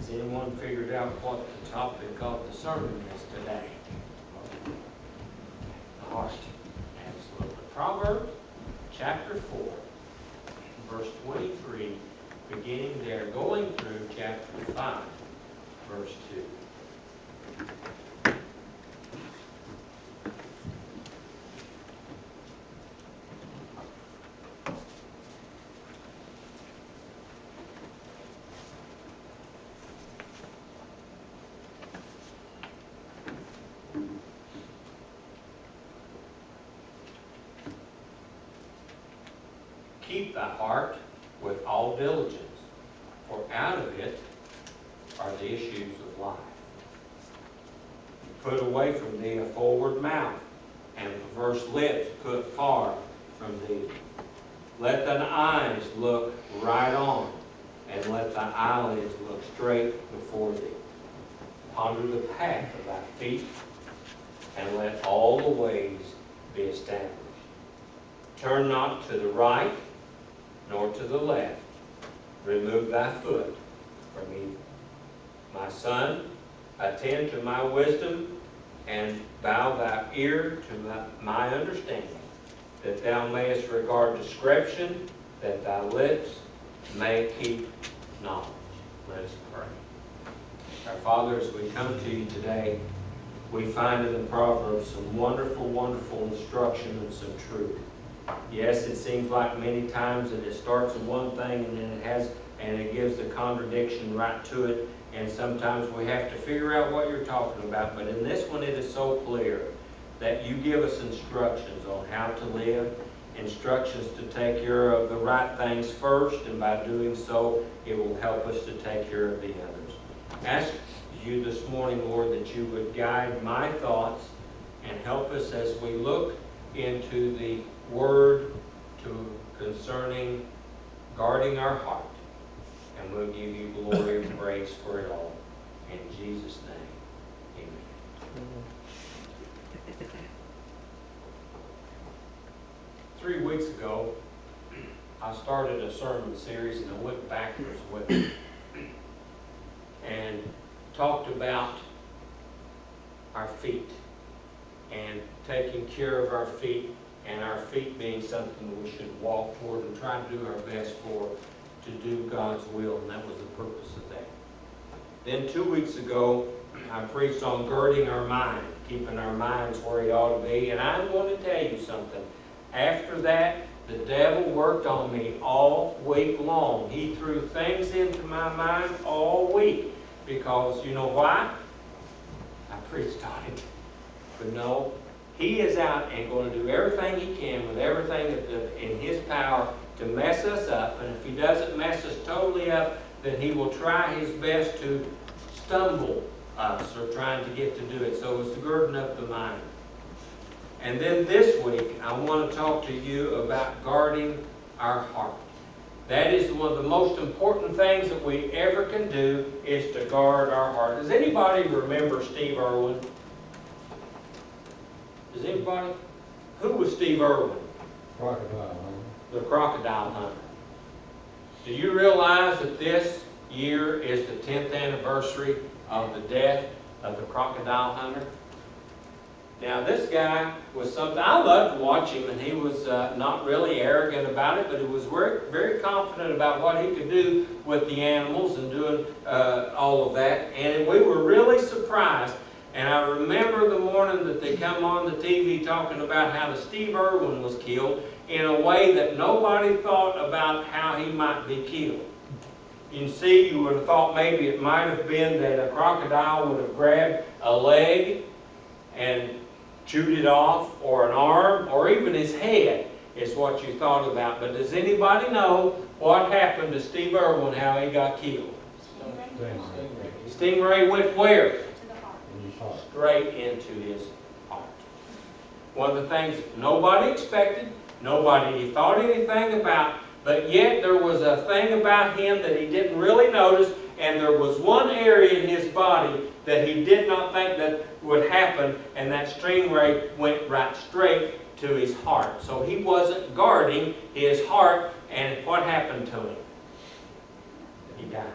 Has anyone figured out what the topic of the sermon is today? Heart. Absolutely. Proverbs chapter 4, verse 23, beginning there, going through chapter 5, verse 2. Keep thy heart with all diligence, for out of it are the issues of life. Put away from thee a forward mouth, and perverse lips put far from thee. Let thine eyes look right on, and let thy eyelids look straight before thee. Ponder the path of thy feet, and let all the ways be established. Turn not to the right, nor to the left. Remove thy foot from evil. My son, attend to my wisdom, and bow thy ear to my understanding, that thou mayest regard description, that thy lips may keep knowledge. Let us pray. Our Father, as we come to you today, we find in the Proverbs some wonderful, wonderful instruction and some truth. Yes, it seems like many times that it starts in one thing and it gives the contradiction right to it, and sometimes we have to figure out what you're talking about. But in this one, it is so clear that you give us instructions on how to live, instructions to take care of the right things first, and by doing so, it will help us to take care of the others. Ask you this morning, Lord, that you would guide my thoughts and help us as we look into the Word concerning guarding our heart. And we'll give you glory and praise for it all. In Jesus' name, amen. 3 weeks ago, I started a sermon series, and I went backwards with it and talked about our feet and taking care of our feet, and our feet being something we should walk toward and try to do our best for, to do God's will, and that was the purpose of that. Then 2 weeks ago, I preached on girding our mind, keeping our minds where he ought to be, and I'm going to tell you something. After that, the devil worked on me all week long. He threw things into my mind all week, because you know why? I preached on it. But no, he is out and going to do everything he can with everything in his power to mess us up. And if he doesn't mess us totally up, then he will try his best to stumble us or trying to get to do it. So it's girding up the mind. And then this week, I want to talk to you about guarding our heart. That is one of the most important things that we ever can do, is to guard our heart. Does anybody remember Steve Irwin? Does anybody? Who was Steve Irwin? Crocodile hunter. The crocodile hunter. Do you realize that this year is the 10th anniversary of the death of the crocodile hunter? Now this guy was something, I loved watching him, and he was not really arrogant about it, but he was very, very confident about what he could do with the animals and doing all of that. And we were really surprised. And I remember the morning that they come on the TV talking about how the Steve Irwin was killed in a way that nobody thought about how he might be killed. You can see, you would have thought maybe it might have been that a crocodile would have grabbed a leg and chewed it off, or an arm, or even his head is what you thought about. But does anybody know what happened to Steve Irwin, how he got killed? Stingray went where? Straight into his heart. One of the things nobody expected, nobody thought anything about, but yet there was a thing about him that he didn't really notice, and there was one area in his body that he did not think that would happen, and that stingray went right straight to his heart. So he wasn't guarding his heart, and what happened to him? He died.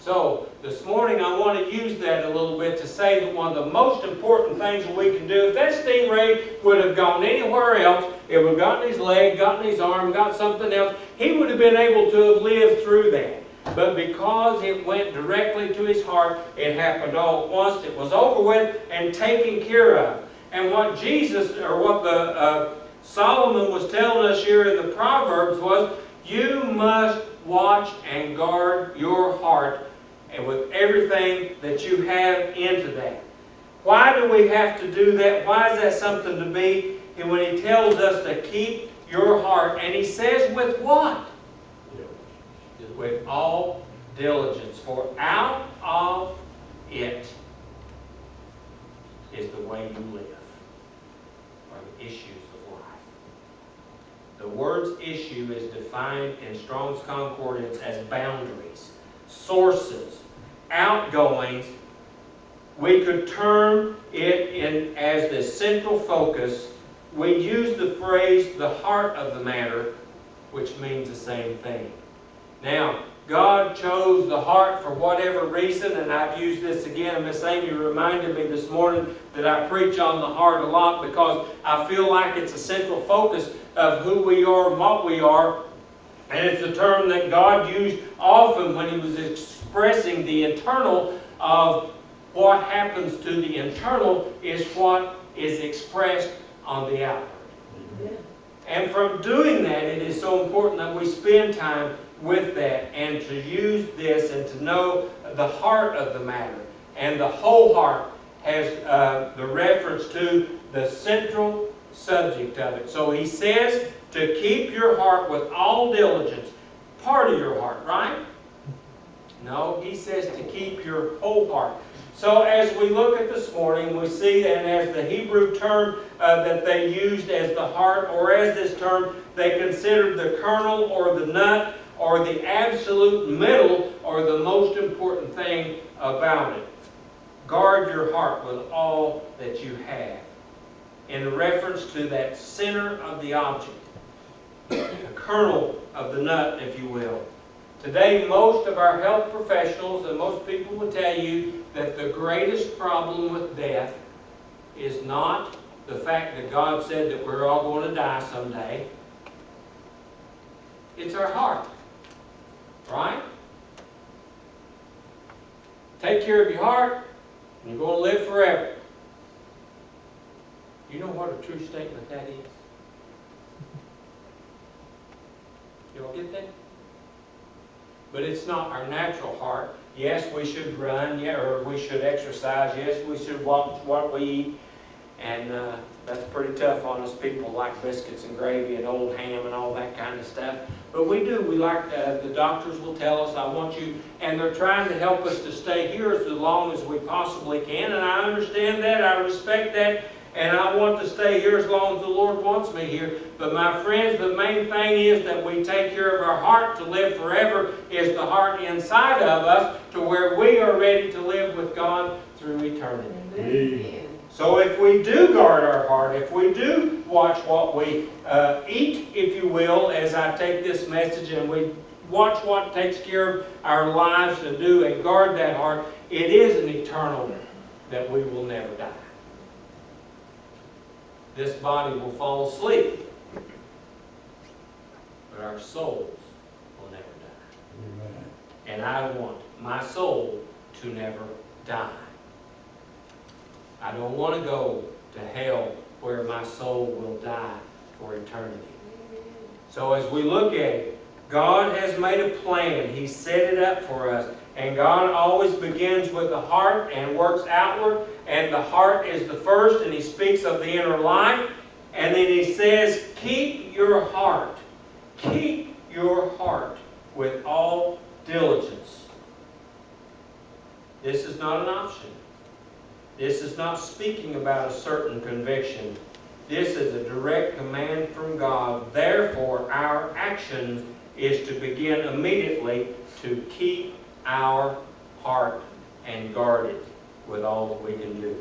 So, this morning I want to use that a little bit to say that one of the most important things that we can do, if that stingray would have gone anywhere else, it would have gotten his leg, gotten his arm, got something else, he would have been able to have lived through that. But because it went directly to his heart, it happened all at once, it was over with and taken care of. And what Jesus, or what the Solomon was telling us here in the Proverbs was, you must watch and guard your heart and with everything that you have into that. Why do we have to do that? Why is that something to be? And when he tells us to keep your heart, and he says with what? With all diligence. For out of it is the way you live, or the issues of life. The word's issue is defined in Strong's Concordance as boundaries, sources, outgoings. We could term it in as the central focus. We use the phrase the heart of the matter, which means the same thing. Now, God chose the heart for whatever reason, and I've used this again. Miss Amy reminded me this morning that I preach on the heart a lot because I feel like it's a central focus of who we are and what we are. And it's a term that God used often when He was expressing the internal of what happens to the internal is what is expressed on the outward. Amen. And from doing that, it is so important that we spend time with that and to use this and to know the heart of the matter. And the whole heart has the reference to the central subject of it. So he says to keep your heart with all diligence. Part of your heart, right? No, he says to keep your whole heart. So as we look at this morning, we see that as the Hebrew term that they used as the heart, or as this term, they considered the kernel or the nut or the absolute middle or the most important thing about it. Guard your heart with all that you have. In reference to that center of the object, the kernel of the nut, if you will. Today, most of our health professionals and most people will tell you that the greatest problem with death is not the fact that God said that we're all going to die someday. It's our heart. Right? Take care of your heart, and you're going to live forever. You know what a true statement that is? You all get that? But it's not our natural heart. Yes, we should run, yeah, or we should exercise. Yes, we should watch what we eat. And that's pretty tough on us people like biscuits and gravy and old ham and all that kind of stuff. But we do. We like, the doctors will tell us, I want you, and they're trying to help us to stay here as long as we possibly can. And I understand that. I respect that. And I want to stay here as long as the Lord wants me here. But my friends, the main thing is that we take care of our heart to live forever, is the heart inside of us, to where we are ready to live with God through eternity. Amen. So if we do guard our heart, if we do watch what we eat, if you will, as I take this message, and we watch what takes care of our lives to do and guard that heart, it is an eternal that we will never die. This body will fall asleep, but our souls will never die. Amen. And I want my soul to never die. I don't want to go to hell where my soul will die for eternity. So as we look at it, God has made a plan. He set it up for us. And God always begins with the heart and works outward. And the heart is the first, and He speaks of the inner life. And then He says, keep your heart. Keep your heart with all diligence. This is not an option. This is not speaking about a certain conviction. This is a direct command from God. Therefore, our action is to begin immediately to keep our heart and guard it with all that we can do.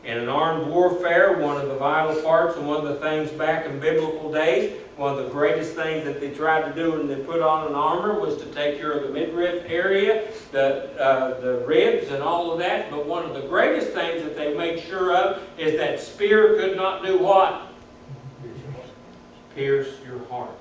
In an armed warfare, one of the vital parts and one of the things back in biblical days, one of the greatest things that they tried to do when they put on an armor was to take care of the midriff area, the ribs and all of that. But one of the greatest things that they made sure of is that spear could not do what? Pierce your heart.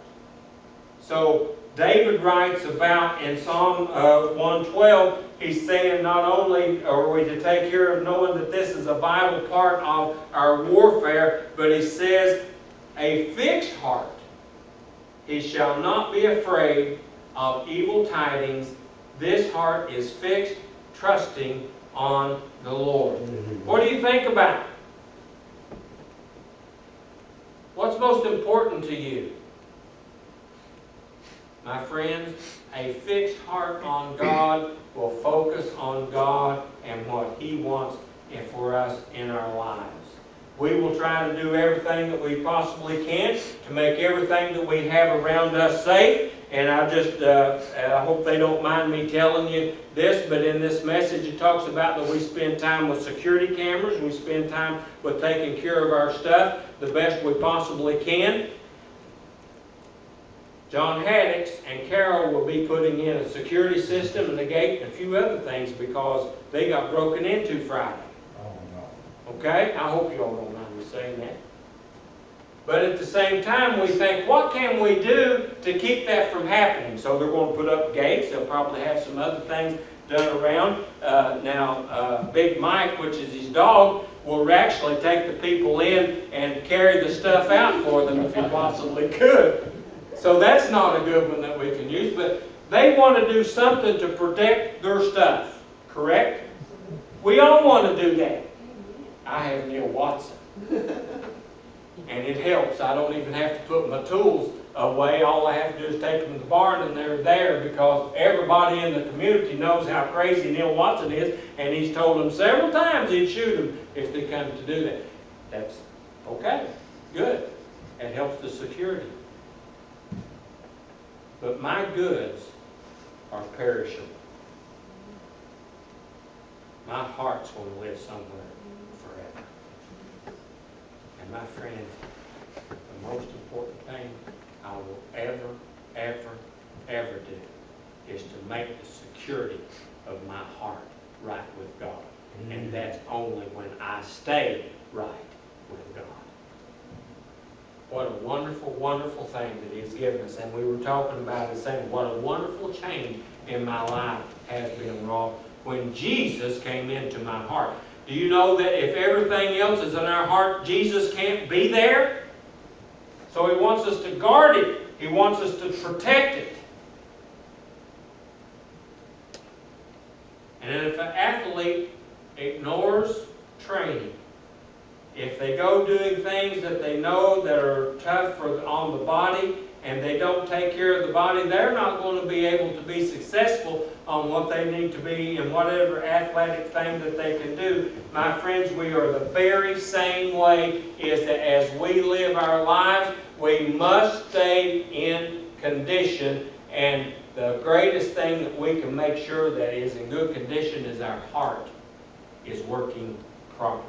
So David writes about in Psalm 112, he's saying not only are we to take care of knowing that this is a vital part of our warfare, but he says, a fixed heart, he shall not be afraid of evil tidings. This heart is fixed, trusting on the Lord. What do you think about? What's most important to you? My friends, a fixed heart on God will focus on God and what He wants for us in our lives. We will try to do everything that we possibly can to make everything that we have around us safe. And I hope they don't mind me telling you this, but in this message it talks about that we spend time with security cameras, we spend time with taking care of our stuff the best we possibly can. John Haddix and Carol will be putting in a security system and a gate and a few other things because they got broken into Friday. Oh, no. Okay? I hope you all don't mind me saying that. But at the same time, we think, what can we do to keep that from happening? So they're going to put up gates. They'll probably have some other things done around. Big Mike, which is his dog, will actually take the people in and carry the stuff out for them if he possibly could. So that's not a good one that we can use. But they want to do something to protect their stuff. Correct? We all want to do that. I have Neil Watson. And it helps. I don't even have to put my tools away. All I have to do is take them to the barn and they're there because everybody in the community knows how crazy Neil Watson is, and he's told them several times he'd shoot them if they come to do that. That's okay. Good. It helps the security. But my goods are perishable. My heart's going to live somewhere forever. And my friend, the most important thing I will ever do is to make the security of my heart right with God. And that's only when I stay right with God. What a wonderful, wonderful thing that He has given us. And we were talking about it, saying what a wonderful change in my life has been wrought when Jesus came into my heart. Do you know that if everything else is in our heart, Jesus can't be there? So He wants us to guard it. He wants us to protect it. And if an athlete ignores training, if they go doing things that they know that are tough on the body and they don't take care of the body, they're not going to be able to be successful on what they need to be in whatever athletic thing that they can do. My friends, we are the very same way, is that as we live our lives, we must stay in condition. And the greatest thing that we can make sure that is in good condition is our heart is working properly.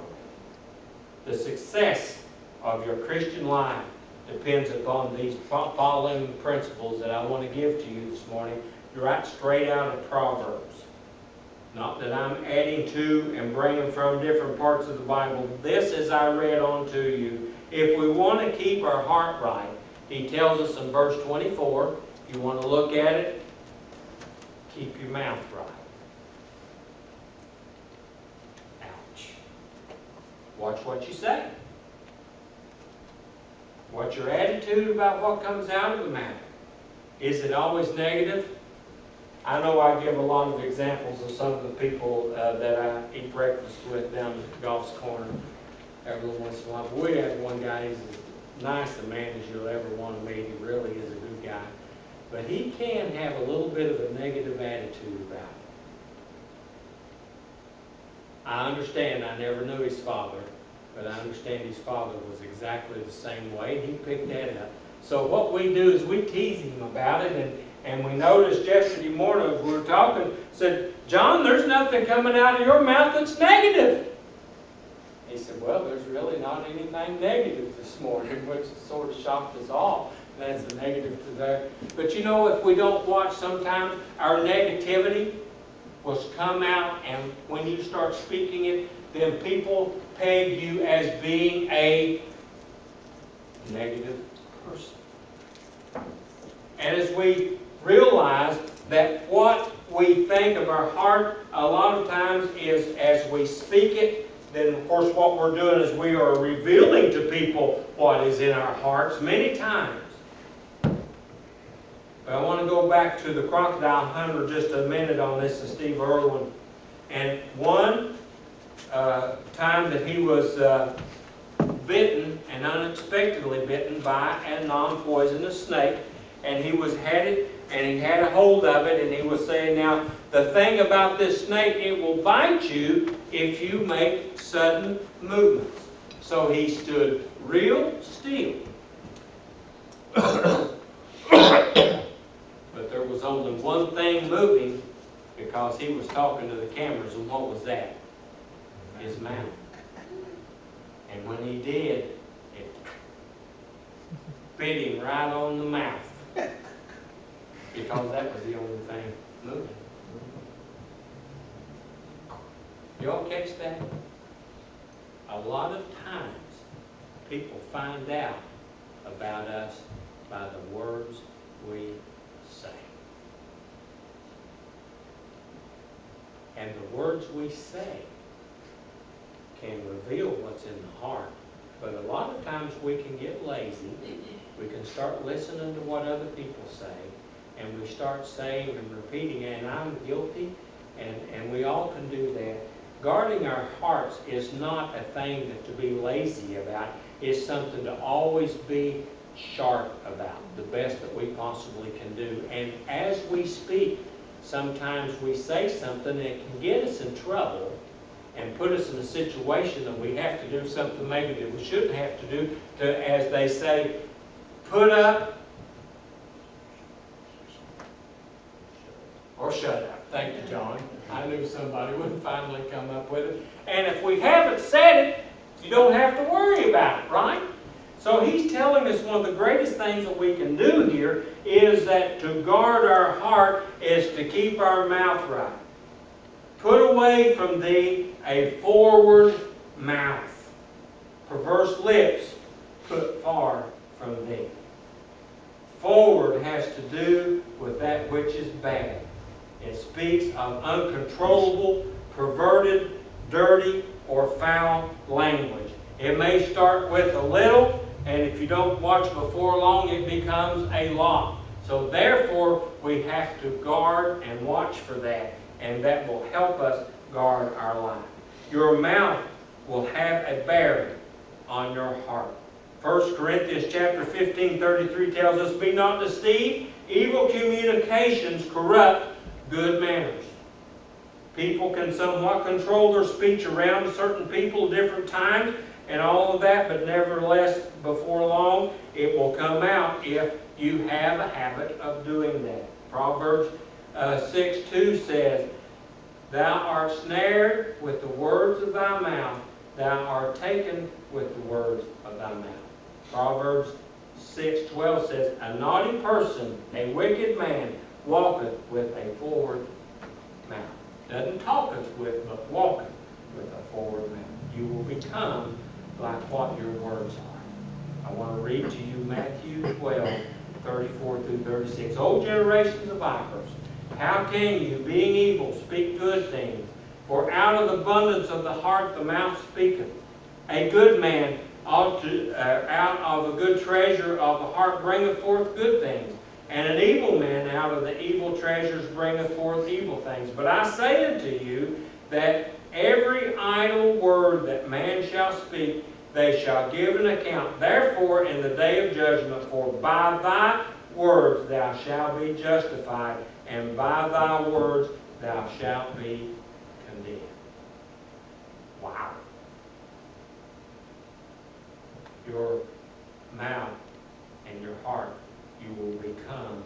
The success of your Christian life depends upon these following principles that I want to give to you this morning, right straight out of Proverbs. Not that I'm adding to and bringing from different parts of the Bible. This, as I read on to you, if we want to keep our heart right, He tells us in verse 24, if you want to look at it, keep your mouth right. Ouch. Watch what you say. What's your attitude about what comes out of the mouth? Is it always negative? I know I give a lot of examples of some of the people that I eat breakfast with down at Golf's Corner every once in a while. We have one guy, he's as nice a man as you'll ever want to meet. He really is a good guy. But he can have a little bit of a negative attitude about it. I understand, I never knew his father, but I understand his father was exactly the same way, and he picked that up. So what we do is we tease him about it, and we noticed yesterday morning as we were talking, said, John, there's nothing coming out of your mouth that's negative. He said, well, there's really not anything negative this morning, which sort of shocked us all. That's a negative to there. But you know, if we don't watch, sometimes our negativity will come out, and when you start speaking it, then people peg you as being a negative person. And as we realize that what we think of our heart a lot of times is as we speak it, then of course what we're doing is we are revealing to people what is in our hearts many times. But I want to go back to the crocodile hunter just a minute on this, and Steve Irwin. And one time that he was bitten, and unexpectedly bitten, by a non-poisonous snake, and he had a hold of it, and he was saying, now the thing about this snake, it will bite you if you make sudden movements. So he stood real still. But there was only one thing moving, because he was talking to the cameras, and what was that? His mouth. And when he did, it bit him right on the mouth, because that was the only thing moving. Y'all catch that? A lot of times, people find out about us by the words we say. And the words we say can reveal what's in the heart. But a lot of times we can get lazy. We can start listening to what other people say, and we start saying and repeating, and I'm guilty, and we all can do that. Guarding our hearts is not a thing to be lazy about. It's something to always be sharp about, the best that we possibly can do. And as we speak, sometimes we say something that can get us in trouble and put us in a situation that we have to do something maybe that we shouldn't have to do, to, as they say, put up or shut up. Thank you, John. I knew somebody would finally come up with it. And if we haven't said it, you don't have to worry about it, right? So he's telling us one of the greatest things that we can do here is that to guard our heart is to keep our mouth right. Put away from thee a forward mouth. Perverse lips put far from thee. Forward has to do with that which is bad. It speaks of uncontrollable, perverted, dirty, or foul language. It may start with a little, and if you don't watch before long, it becomes a lot. So therefore, we have to guard and watch for that, and that will help us guard our life. Your mouth will have a bearing on your heart. 1 Corinthians chapter 15:33 tells us, be not deceived, evil communications corrupt good manners. People can somewhat control their speech around certain people at different times and all of that, but nevertheless, before long, it will come out if you have a habit of doing that. Proverbs 6:2 says, thou art snared with the words of thy mouth, thou art taken with the words of thy mouth. Proverbs 6:12 says, a naughty person, a wicked man, walketh with a forward mouth. Doesn't talketh with, but walketh with a forward mouth. You will become like what your words are. I want to read to you Matthew 12:34-36. O generations of vipers, how can you, being evil, speak good things? For out of the abundance of the heart the mouth speaketh. A good man ought to, out of a good treasure of the heart bringeth forth good things. And an evil man out of the evil treasures bringeth forth evil things. But I say unto you that every idle word that man shall speak, they shall give an account. Therefore, in the day of judgment, for by thy words thou shalt be justified, and by thy words thou shalt be condemned. Wow. Your mouth and your heart, you will become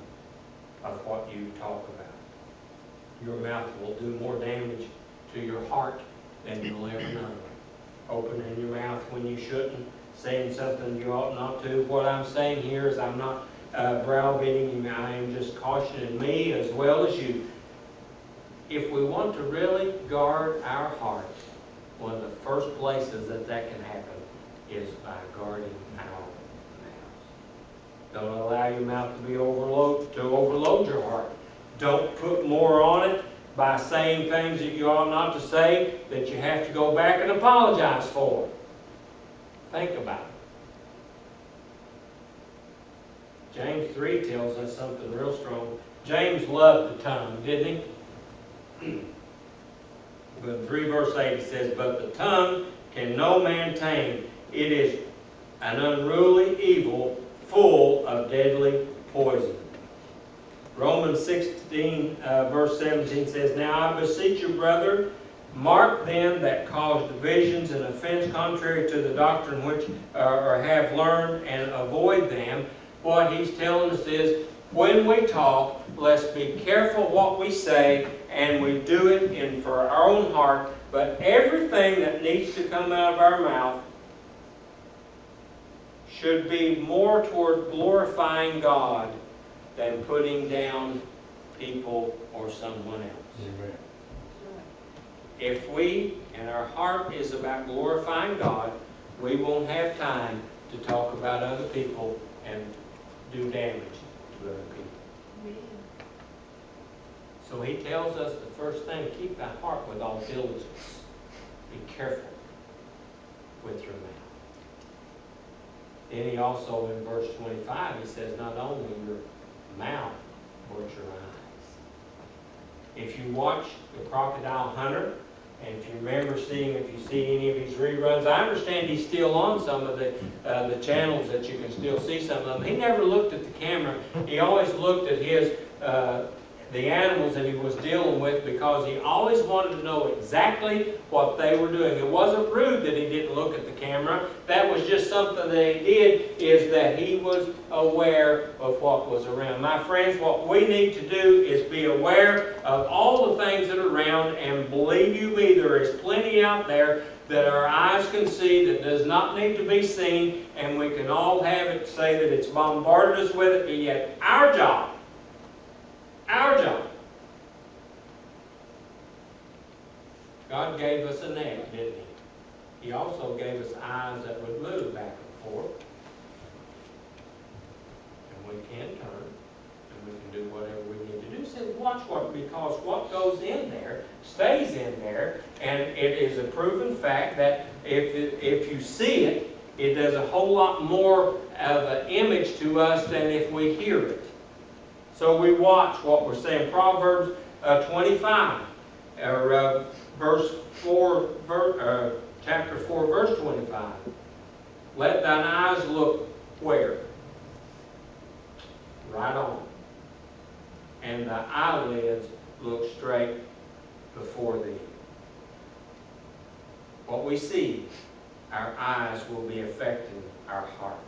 of what you talk about. Your mouth will do more damage to your heart than you'll ever know. opening your mouth when you shouldn't, saying something you ought not to. What I'm saying here is I'm not browbeating you. I am just cautioning me as well as you. If we want to really guard our hearts, one of the first places that can happen is by guarding our mouths. Don't allow your mouth to be overload your heart. Don't put more on it by saying things that you ought not to say that you have to go back and apologize for. Think about it. James 3 tells us something real strong. James loved the tongue, didn't he? But in 3 verse 8 it says, "But the tongue can no man tame. It is an unruly evil, full of deadly poison." Romans 16 verse 17 says, "Now I beseech you, brother, mark them that cause divisions and offense contrary to the doctrine which or have learned, and avoid them." What he's telling us is, when we talk, let's be careful what we say, and we do it for our own heart. But everything that needs to come out of our mouth should be more toward glorifying God than putting down people or someone else. Amen. If and our heart is about glorifying God, we won't have time to talk about other people and do damage to other people. So he tells us the first thing, keep thy heart with all diligence. Be careful with your mouth. Then he also, in verse 25, he says, not only your mouth, but your eyes. If you watch The Crocodile Hunter, and if you remember if you see any of his reruns, I understand he's still on some of the channels that you can still see some of them. He never looked at the camera. He always looked at the animals that he was dealing with, because he always wanted to know exactly what they were doing. It wasn't rude that he didn't look at the camera. That was just something that he did, is that he was aware of what was around. My friends, what we need to do is be aware of all the things that are around, and believe you me, there is plenty out there that our eyes can see that does not need to be seen, and we can all have it, say that it's bombarded us with it, and yet our job, God gave us a neck, didn't He? He also gave us eyes that would move back and forth. And we can turn, and we can do whatever we need to do. So watch because what goes in there stays in there, and it is a proven fact that if you see it, it does a whole lot more of an image to us than if we hear it. So we watch what we're saying. Proverbs 25, chapter 4, verse 25. Let thine eyes look where? Right on. And the eyelids look straight before thee. What we see, our eyes will be affecting our heart.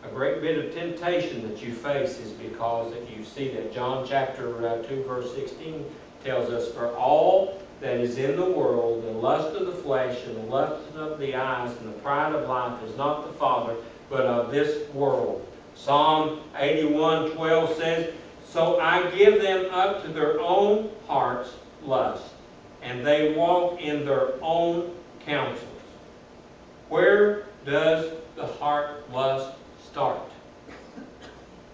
A great bit of temptation that you face is because that you see that. John chapter 2 verse 16 tells us, for all that is in the world, the lust of the flesh and the lust of the eyes and the pride of life is not the Father, but of this world. Psalm 81:12 says, so I give them up to their own heart's lust, and they walk in their own counsels. Where does the heart lust start?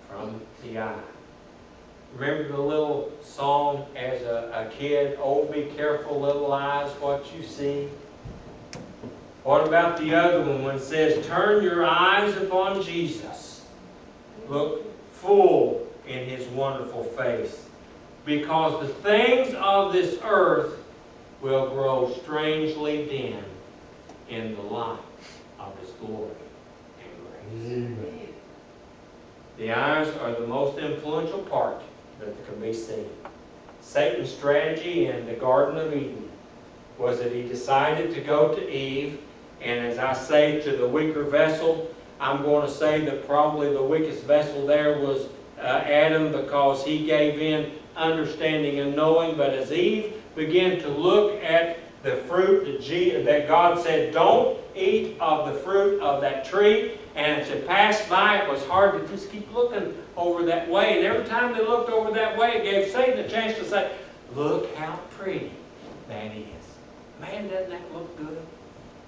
From the eye. Remember the little song as a kid, oh, be careful, little eyes, what you see? What about the other one when it says, turn your eyes upon Jesus. Look full in His wonderful face. Because the things of this earth will grow strangely dim in the light of His glory and grace. Amen. The eyes are the most influential part that can be seen. Satan's strategy in the Garden of Eden was that he decided to go to Eve, and as I say to the weaker vessel, I'm going to say that probably the weakest vessel there was Adam, because he gave in understanding and knowing. But as Eve began to look at the fruit that God said, don't eat of the fruit of that tree. And as they passed by, it was hard to just keep looking over that way. And every time they looked over that way, it gave Satan a chance to say, look how pretty that is. Man, doesn't that look good?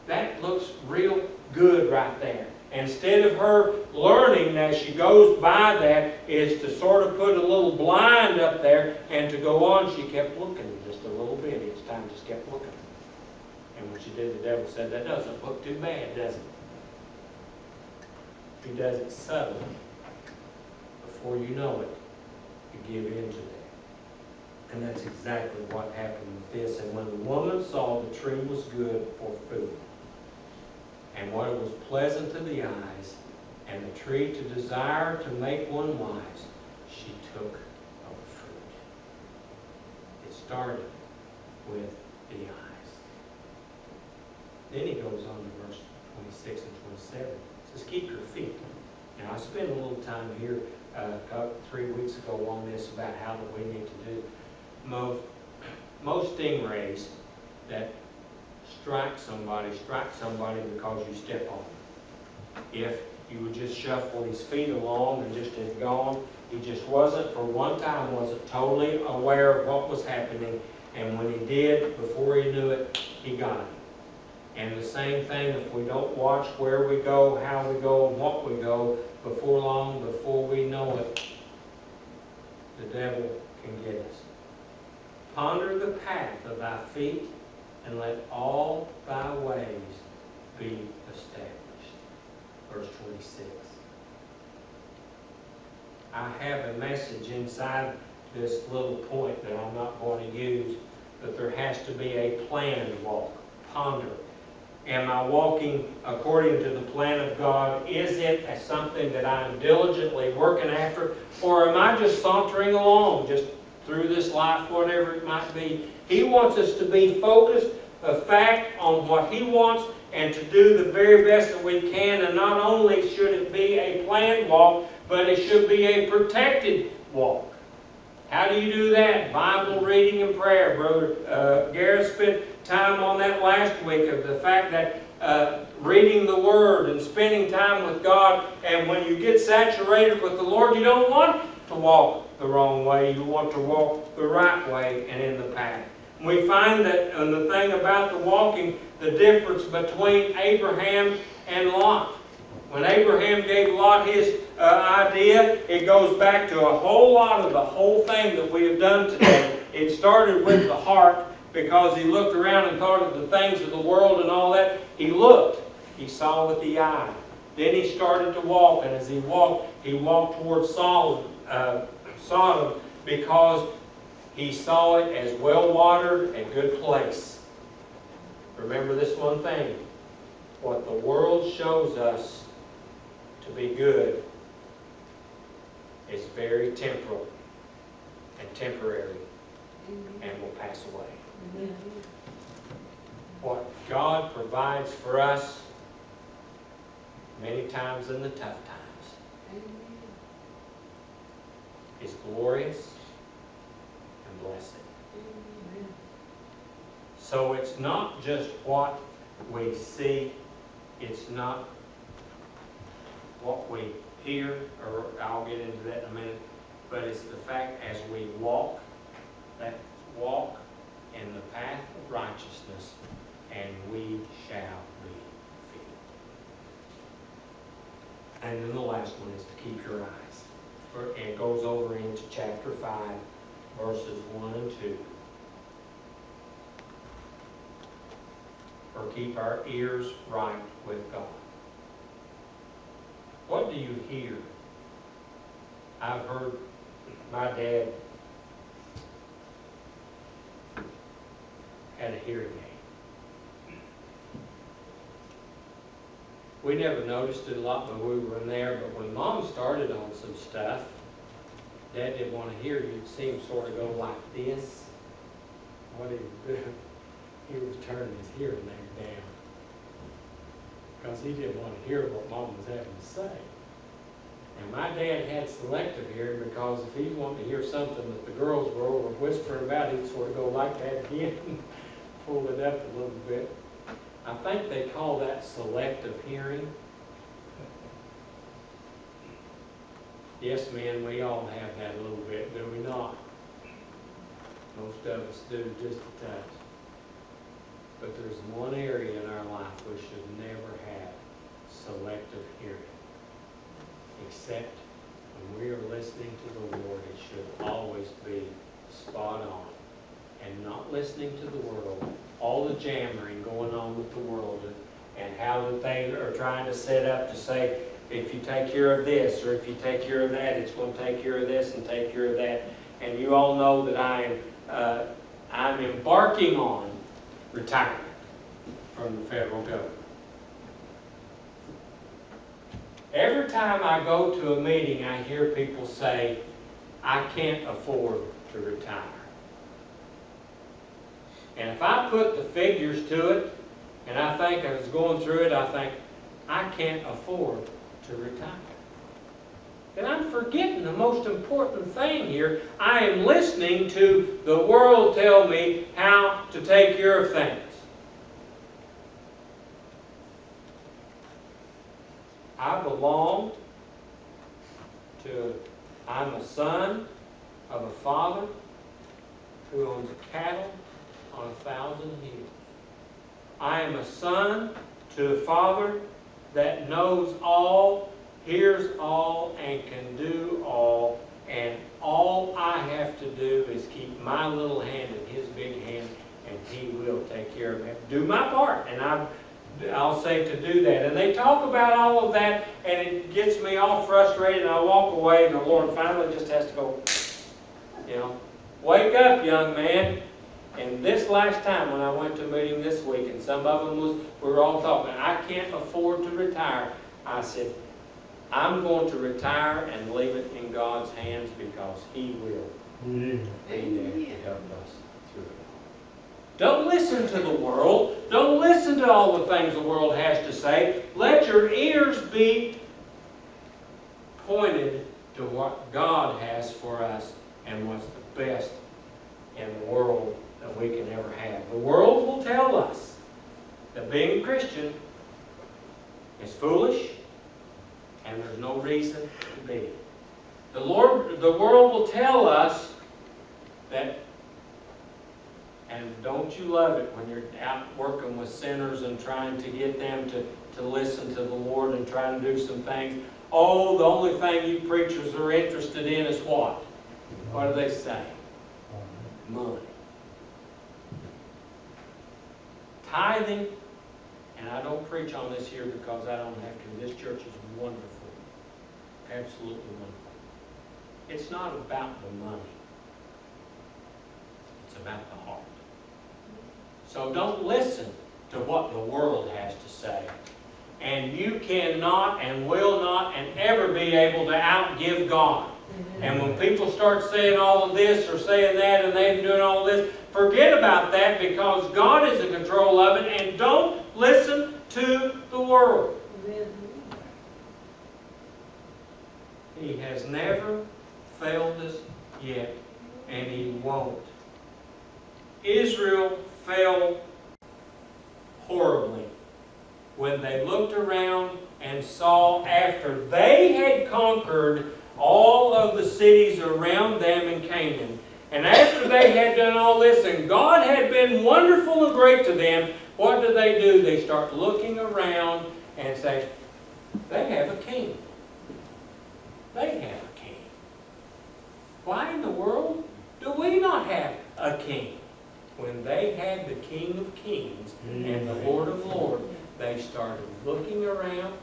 That looks real good right there. Instead of her learning as she goes by that is to sort of put a little blind up there and to go on, she kept looking just a little bit each time, just kept looking. And when she did, the devil said, that doesn't look too bad, does it? He does it subtly. Before you know it, you give in to that. And that's exactly what happened with this. And when the woman saw the tree was good for food, and what it was pleasant to the eyes, and the tree to desire to make one wise, she took of the fruit. It started with the eyes. Then he goes on to verse 26 and 27. It says, keep your feet. Now, I spent a little time here 3 weeks ago on this about how that we need to do. Most stingrays that strike somebody because you step on them. If you would just shuffle his feet along and just had gone, he just wasn't, for one time, wasn't totally aware of what was happening. And when he did, before he knew it, he got him. And the same thing, if we don't watch where we go, how we go, and what we go, before long, before we know it, the devil can get us. Ponder the path of thy feet, and let all thy ways be established. Verse 26. I have a message inside this little point that I'm not going to use, that there has to be a planned walk. Ponder. Am I walking according to the plan of God? Is it as something that I'm diligently working after? Or am I just sauntering along, just through this life, whatever it might be? He wants us to be focused, of fact, on what He wants and to do the very best that we can. And not only should it be a planned walk, but it should be a protected walk. How do you do that? Bible reading and prayer. Brother Garrett spent time on that last week, of the fact that reading the Word and spending time with God, and when you get saturated with the Lord, you don't want to walk the wrong way. You want to walk the right way and in the path. And we find that the thing about the walking, the difference between Abraham and Lot. When Abraham gave Lot his idea, it goes back to a whole lot of the whole thing that we have done today. It started with the heart, because he looked around and thought of the things of the world and all that. He looked. He saw with the eye. Then he started to walk, and as he walked towards Sodom, because he saw it as well-watered and good place. Remember this one thing. What the world shows us to be good is very temporal and temporary and will pass away. Amen. What God provides for us many times in the tough times, amen, is glorious and blessed. Amen. So it's not just what we see, it's not what we hear, or I'll get into that in a minute, but it's the fact as we walk, that walk in the path of righteousness, and we shall be filled. And then the last one is to keep your eyes. It goes over into chapter 5, verses 1 and 2. Or keep our ears right with God. What do you hear? I've heard my dad had a hearing aid. We never noticed it a lot when we were in there, but when Mom started on some stuff, Dad didn't want to hear. You'd see him sort of go like this. What he was doing, he was turning his hearing aid down, because he didn't want to hear what Mom was having to say. And my dad had selective hearing, because if he wanted to hear something that the girls were over whispering about, he'd sort of go like that again. pull it up a little bit. I think they call that selective hearing. Yes, man, we all have that a little bit, do we not? Most of us do, just a touch. But there's one area in our life we should never have selective hearing. Except when we are listening to the Lord, it should always be spot on. And not listening to the world, all the jammering going on with the world, and how that they are trying to set up to say, if you take care of this, or if you take care of that, it's going to take care of this and take care of that. And you all know that I'm embarking on retirement from the federal government. Every time I go to a meeting, I hear people say, I can't afford to retire. And if I put the figures to it, and I think I was going through it, I think, I can't afford to retire. And I'm forgetting the most important thing here. I am listening to the world tell me how to take care of things. I'm a son of a father who owns cattle on 1,000 hills. I am a son to a father that knows all, hears all, and can do all. And all I have to do is keep my little hand in his big hand, and he will take care of it. Do my part, and I'll say to do that. And they talk about all of that, and it gets me all frustrated, and I walk away, and the Lord finally just has to go, wake up, young man. And this last time when I went to a meeting this week, and some of them we were all talking, I can't afford to retire. I said, I'm going to retire and leave it in God's hands because He will be there to help us through it. Don't listen to the world. Don't listen to all the things the world has to say. Let your ears be pointed to what God has for us and what's the best in the world that we can ever have. The world will tell us that being a Christian is foolish and there's no reason to be. The world will tell us that, and don't you love it when you're out working with sinners and trying to get them to listen to the Lord and trying to do some things. Oh, the only thing you preachers are interested in is what? What do they say? Money. Tithing, and I don't preach on this here because I don't have to. This church is wonderful. Absolutely wonderful. It's not about the money. It's about the heart. So don't listen to what the world has to say. And you cannot and will not and ever be able to outgive God. And when people start saying all of this or saying that and they're doing all this, forget about that because God is in control of it, and don't listen to the world. He has never failed us yet, and He won't. Israel fell horribly when they looked around and saw, after they had conquered all of the cities around them in Canaan, and after they had done all this and God had been wonderful and great to them, what do? They start looking around and say, they have a king. They have a king. Why in the world do we not have a king? When they had the King of Kings and the Lord of Lords, they started looking around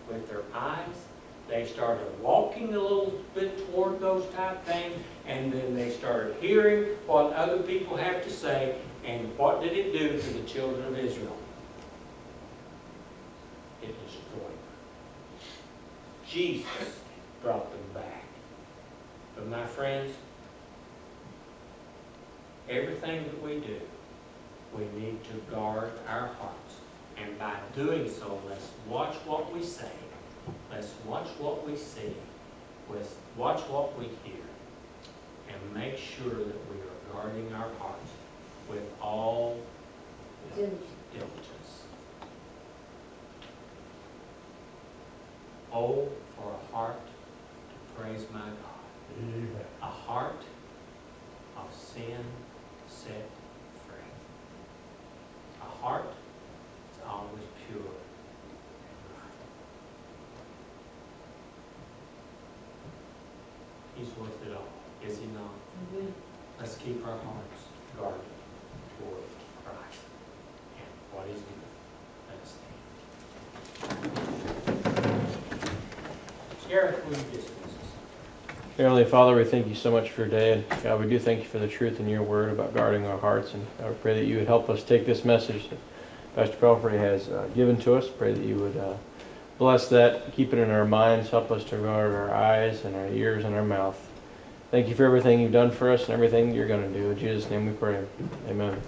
with their eyes. They started walking a little bit toward those type things, and then they started hearing what other people have to say. And what did it do to the children of Israel? It destroyed them. Jesus brought them back. But my friends, everything that we do, we need to guard our hearts. And by doing so, let's watch what we say. Let's watch what we see. Let's watch what we hear. And make sure that we are guarding our hearts with all Diligence. Oh, for a heart to praise my God. A heart of sin set free. A heart that's always pure and right. He's worth it all, is he not? Mm-hmm. Let's keep our hearts guarded toward Christ and what is good. Let us stand. Sheriff, will you dismiss us? Heavenly Father, we thank you so much for your day. And God, we do thank you for the truth in your word about guarding our hearts. And God, we pray that you would help us take this message that Pastor Pelfrey has given to us. Pray that you would bless that, keep it in our minds, help us to guard our eyes and our ears and our mouth. Thank you for everything you've done for us and everything you're going to do. In Jesus' name we pray. Amen.